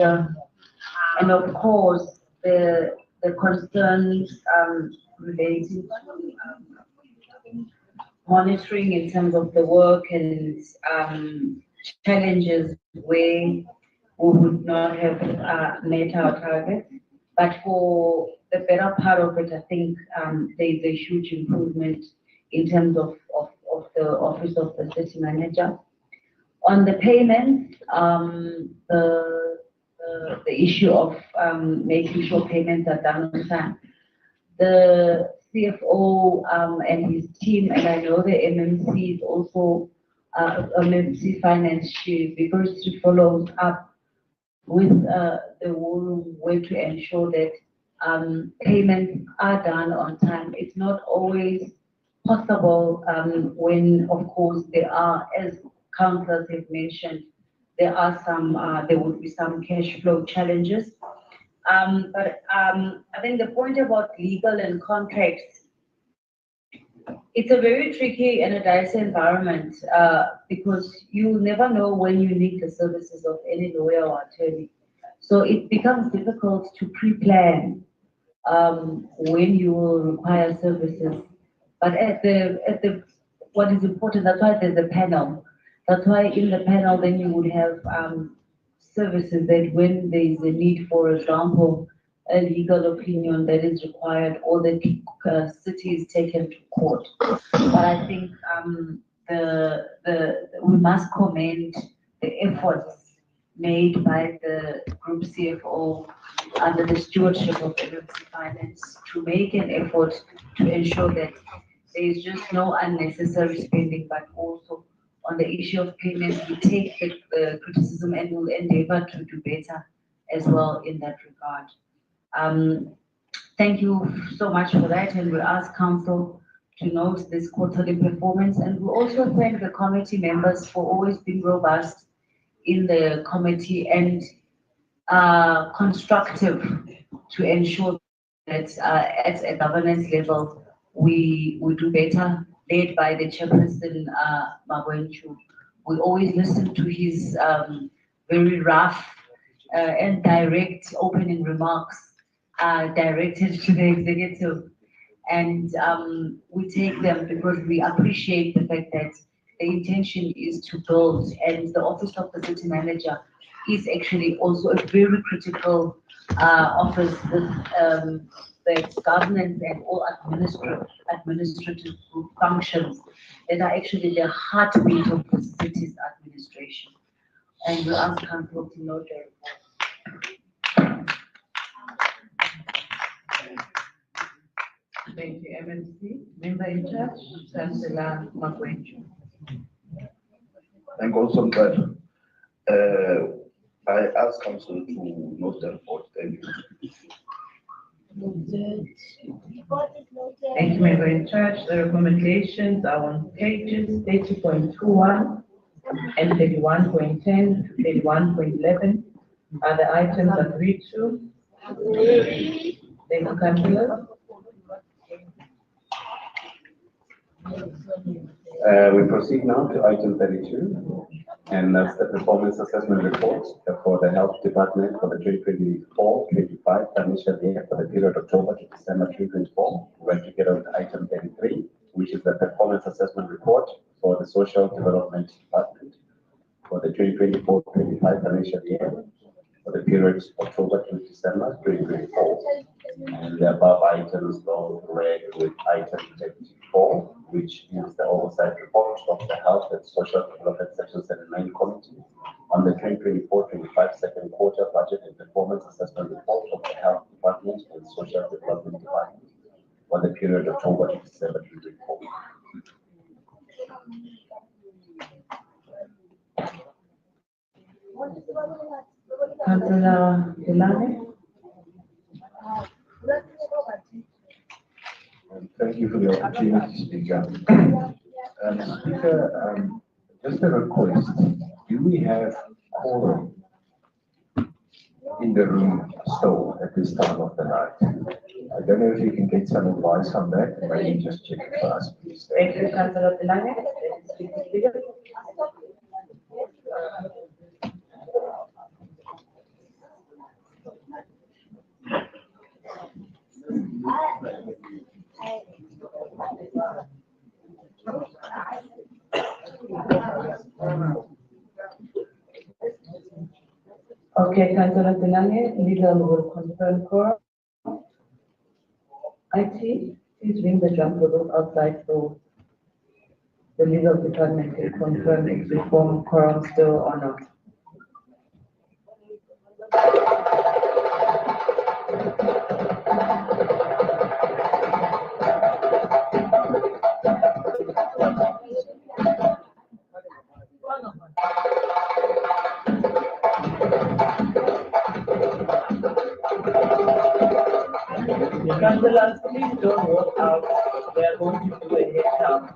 and of course the concerns relating to monitoring in terms of the work and challenges where we would not have met our target. But for the better part of it, I think there's a huge improvement in terms of the office of the city manager. On the payments, the issue of making sure payments are done on time. The CFO and his team, and I know the MMC is also MMC Finance, she vigorously follows up with the whole way to ensure that payments are done on time. It's not always possible when, of course, there are, as councillors have mentioned, there would be some cash flow challenges. But I think the point about legal and contracts, it's a very tricky and a dicey environment because you never know when you need the services of any lawyer or attorney. So it becomes difficult to pre-plan when you will require services. But what is important, that's why there's a panel. That's why in the panel then you would have services that when there is a need, for example, a legal opinion that is required or the city is taken to court. But I think we must commend the efforts made by the group CFO under the stewardship of MMC Finance to make an effort to ensure that there is just no unnecessary spending, but also on the issue of payments, we take the criticism and will endeavor to do better as well in that regard. Thank you so much for that, and we ask Council to note this quarterly performance, and we also thank the committee members for always being robust in the committee and constructive to ensure that at a governance level we do better, led by the chairperson, Mthembu. We always listen to his very rough and direct opening remarks directed to the executive. And we take them because we appreciate the fact that the intention is to build, and the office of the city manager is actually also a very critical office with the governance and all administrative functions that are actually the heartbeat of the city's administration. And we ask Council to note that. Thank you, MMC. Member in charge, Councillor Mthembu. Thank you also, but I ask Council to note the report. Thank you. Thank you, Member in charge. The recommendations are on pages 30.21 and 31.10 to 31.11. Are the items agreed to? Thank you, Councillor. We proceed now to item 32, and that's the performance assessment report for the health department for the 2024-25 financial year for the period October to December 2024. We went together with item 33, which is the performance assessment report for the social development department for the 2024-25 financial year for the period October to December 2024. And the above items both read with item 34, which is the oversight report of the Health and Social Development Section 79 Committee on the 2024-25 second quarter budget and performance assessment report of the Health Department and Social Development Department for the period October to December 2024. Councillor Delane. Thank you for the opportunity to speak up. Speaker, just a request. Do we have quorum in the room still at this time of the night? I don't know if you can get some advice on that. Maybe just check it for us, please. Thank you, Councillor Delane. Okay, Councillor Dinange, legal will confirm quorum. IT, please ring the drum for those outside so the legal department can confirm if the form quorum still or not. Councillors, please don't walk out. We are going to do a head count.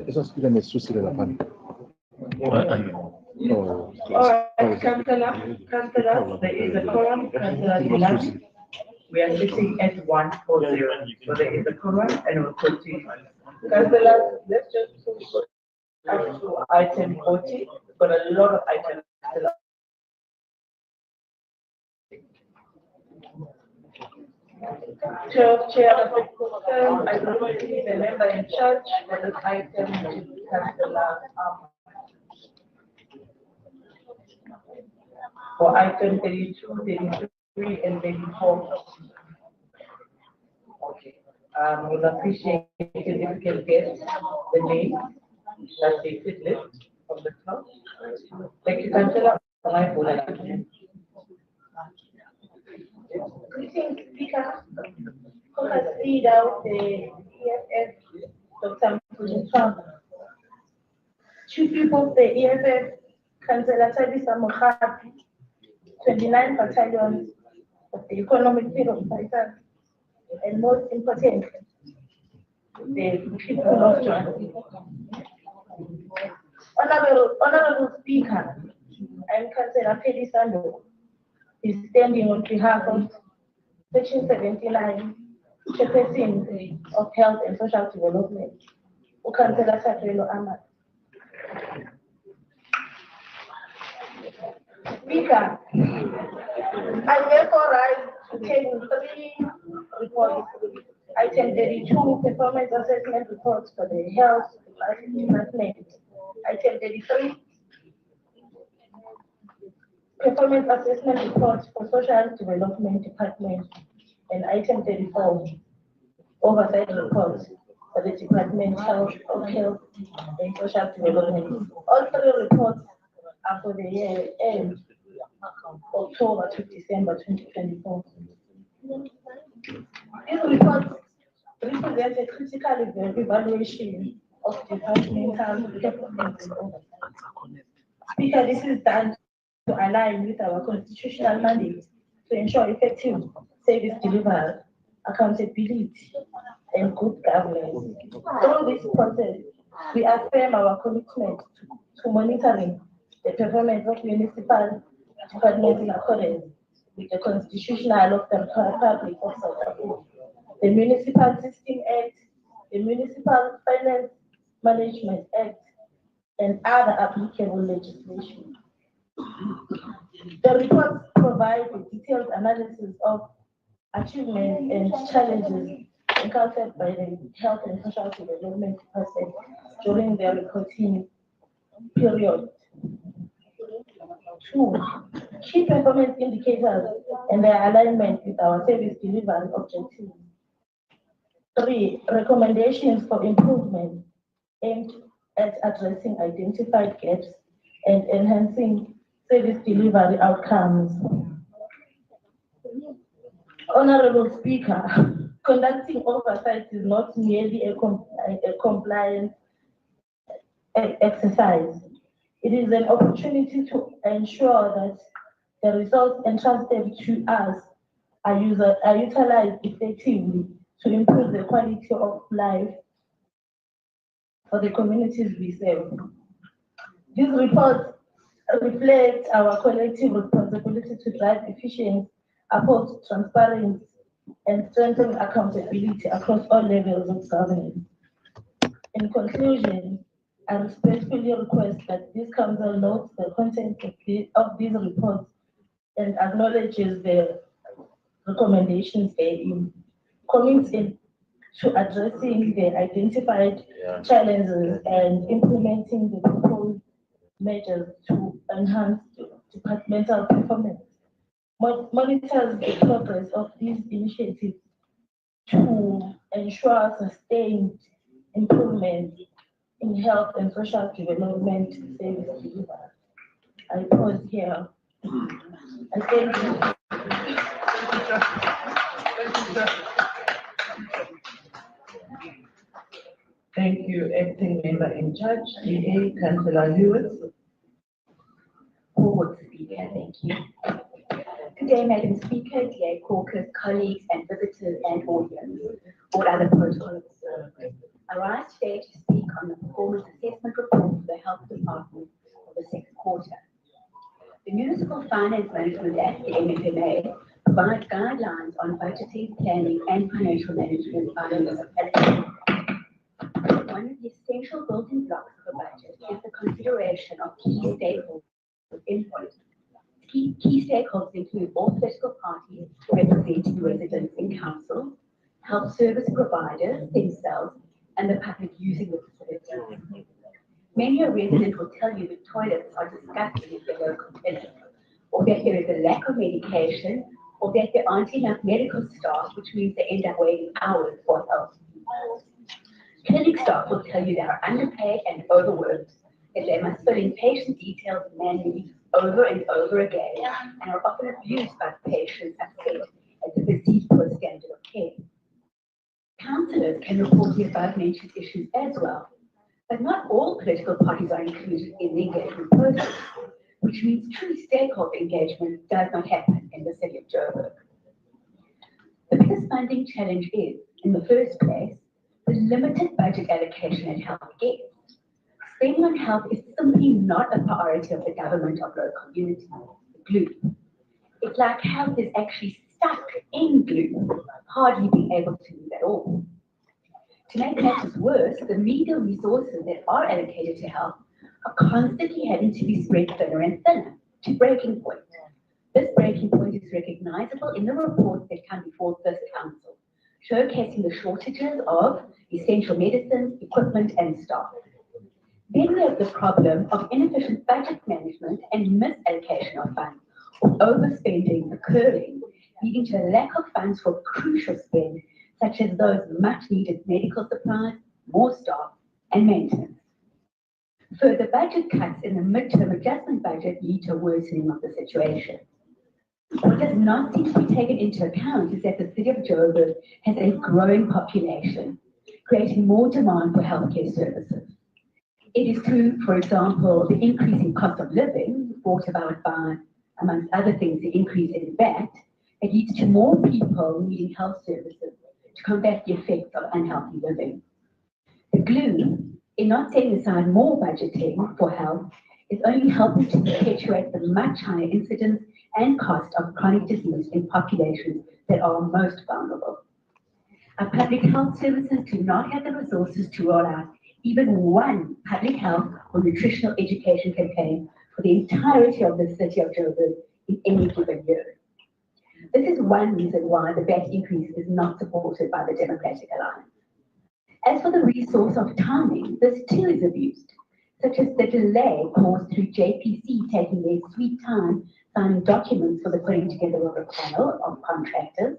Eso sí le sucede la pan. All right, Councillor, there is a quorum, Councillor Dinange. We are sitting at 140, so there is a quorum and we'll continue. Councillors, let's just push up to item 40, but a lot of items still. Chair of the concern, I don't see the member in charge for this item, Councillor for item 32, 33, and 34. Okay. We'll appreciate it if you can get the name that they fit list of the club. Thank you, Councillor. Greetings, Speaker. Who has read out the EFF, Dr. Mthembu. Chief People of the EFF, Councillor Tabisa Mokhapi, 29 battalions of the Economic Freedom Fighters, and most importantly, the people of Johannesburg. Honorable Speaker, I'm Councillor Pedisando, is standing on behalf of Section 79, Chairperson of Health and Social Development, Councillor Satrelo Ahmad. Speaker, I therefore rise to table 3 reports. Item 32, performance assessment reports for the health department. Item 33, performance assessment reports for social development department. And item 34, oversight reports for the Department of Health and Social Development. All 3 reports are for the year end October to December 2024. These reports represent a critical evaluation of departmental performance and oversight. Speaker, this is done to align with our constitutional mandate to ensure effective service delivery, accountability, and good governance. Through this process, we affirm our commitment to monitoring the performance of municipal departments in accordance with the Constitutional of the Republic of South Africa, the Municipal System Act, the Municipal Finance Management Act, and other applicable legislation. The reports provide a detailed analysis of achievements and challenges encountered by the Health and Social Development Department during their reporting period. 2, key performance indicators and their alignment with our service delivery objectives. 3, recommendations for improvement aimed at addressing identified gaps and enhancing service delivery outcomes. Honorable Speaker, conducting oversight is not merely a compliance exercise. It is an opportunity to ensure that the results entrusted to us are utilized effectively to improve the quality of life for the communities we serve. These reports reflect our collective responsibility to drive efficiency, uphold transparency, and strengthen accountability across all levels of governance. In conclusion, I respectfully request that this Council notes the content of these reports and acknowledges the recommendations therein, committing to addressing the identified challenges and implementing the proposed measures to enhance departmental performance. Monitors the progress of these initiatives to ensure sustained improvement in health and social development service delivery. I pause here. I thank you. Thank you, Acting Member in Charge, DA Councillor Lewis. Forward Speaker, thank you. Good day, Madam Speaker, DA caucus, colleagues and visitors and audience. All other protocol observed. I rise today to speak on the performance assessment report for the Health Department for the 6th quarter. The Municipal Finance Management Act, the MFMA, provides guidelines on budgeting, planning and financial management by the municipality. One of the essential building blocks of a budget is the consideration of key stakeholders' input. Key stakeholders include all political parties representing residents in council, health service providers themselves, and the public using the facility. Many a resident will tell you that toilets are disgusting in their local village, or that there is a lack of medication, or that there aren't enough medical staff, which means they end up waiting hours for help. Clinic staff will tell you they are underpaid and overworked, that they must fill in patient details manually over and over again, and are often abused by patients upset at the perceived poor standard of care. Councillors can report the above-mentioned issues as well, but not all political parties are included in the engagement process, which means true stakeholder engagement does not happen in the city of Joburg. The biggest funding challenge is, in the first place, the limited budget allocation at health gets. spending on health is simply not a priority of the government of local unity, glue. It's like health is actually stuck in glue, hardly being able to move at all. To make matters worse, the meager resources that are allocated to health are constantly having to be spread thinner and thinner to breaking point. This breaking point is recognizable in the reports that come before this council, showcasing the shortages of essential medicines, equipment, and staff. Then we have the problem of inefficient budget management and misallocation of funds, or overspending occurring, leading to a lack of funds for crucial spend, such as those much needed medical supplies, more staff, and maintenance. Further budget cuts in the midterm adjustment budget lead to a worsening of the situation. What does not seem to be taken into account is that the city of Joburg has a growing population, creating more demand for healthcare services. It is through, for example, the increasing cost of living brought about by, amongst other things, the increase in VAT, that leads to more people needing health services to combat the effects of unhealthy living. The glue, in not setting aside more budgeting for health, is only helping to perpetuate the much higher incidence and cost of chronic disease in populations that are most vulnerable. Our public health services do not have the resources to roll out even one public health or nutritional education campaign for the entirety of the city of Joburg in any given year. This is one reason why the VAT increase is not supported by the Democratic Alliance. As for the resource of timing, this too is abused, such as the delay caused through JPC taking their sweet time signing documents for the putting together of a panel of contractors